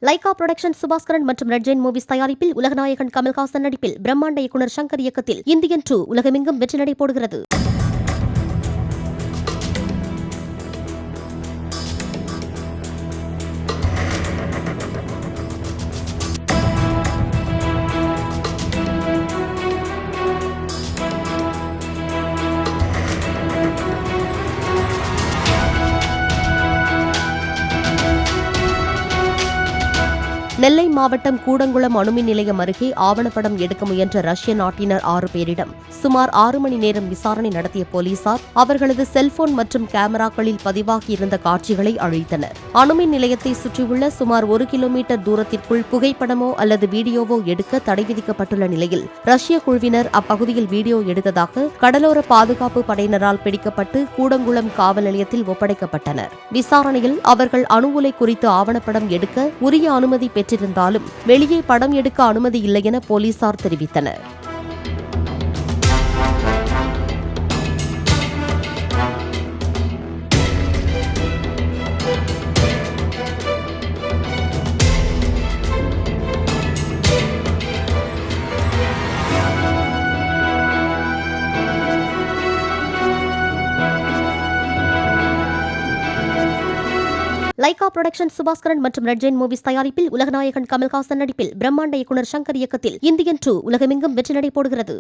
Lyca production Subaskaran மற்றும் red Jain movies தயாரிப்பில் உலகநாயகன் கமல்ஹாசன் நடிப்பில் பிரம்மாண்ட இயக்குனர் சங்கர் இயக்கத்தில் இந்தியன் 2 உலகமெங்கும் வெற்றி நடை போடுகிறது. நெல்லை மாவட்டம் கூடங்குளம் அணுமின் நிலையம் அருகே ஆவணப்படம் எடுக்க முயன்ற ரஷ்ய நாட்டினர் 6 பேரிடம் சுமார் 6 மணி நேரம் விசாரணை நடத்திய போலீசார் அவர்களது செல்போன் மற்றும் கேமராக்களில் பதிவாகியிருந்த காட்சிகளை அழித்தனர். அணுமின் நிலையத்தை சுற்றியுள்ள சுமார் 1 கிலோமீட்டர் தூரத்திற்குள் புகைப்படமோ அல்லது வீடியோவோ எடுக்க தடை விதிக்கப்பட்டுள்ள நிலையில் ரஷ்ய குழுவினர் அப்பகுதியில் வீடியோ எடுத்ததாக கடலோர பாதுகாப்பு படையினரால் பிடிக்கப்பட்டு கூடங்குளம் காவல் நிலையத்தில் ஒப்படைக்கப்பட்டனர். விசாரணையில் அவர்கள் அணு உலை குறித்து ஆவணப்படம் எடுக்க உரிய அனுமதி பெற்றிருந்தாலும் வெளியே படம் எடுக்க அனுமதி இல்லை என போலீசார் தெரிவித்தனர். லைகா புரொடக்ஷன் சுபாஸ்கரன் மற்றும் ரெட் ஜெயின் மூவிஸ் தயாரிப்பில் உலகநாயகன் கமல்ஹாசன் நடிப்பில் பிரம்மாண்ட இயக்குனர் சங்கர் இயக்கத்தில் இந்தியன் 2 உலகமெங்கும் வெற்றி நடை போடுகிறது.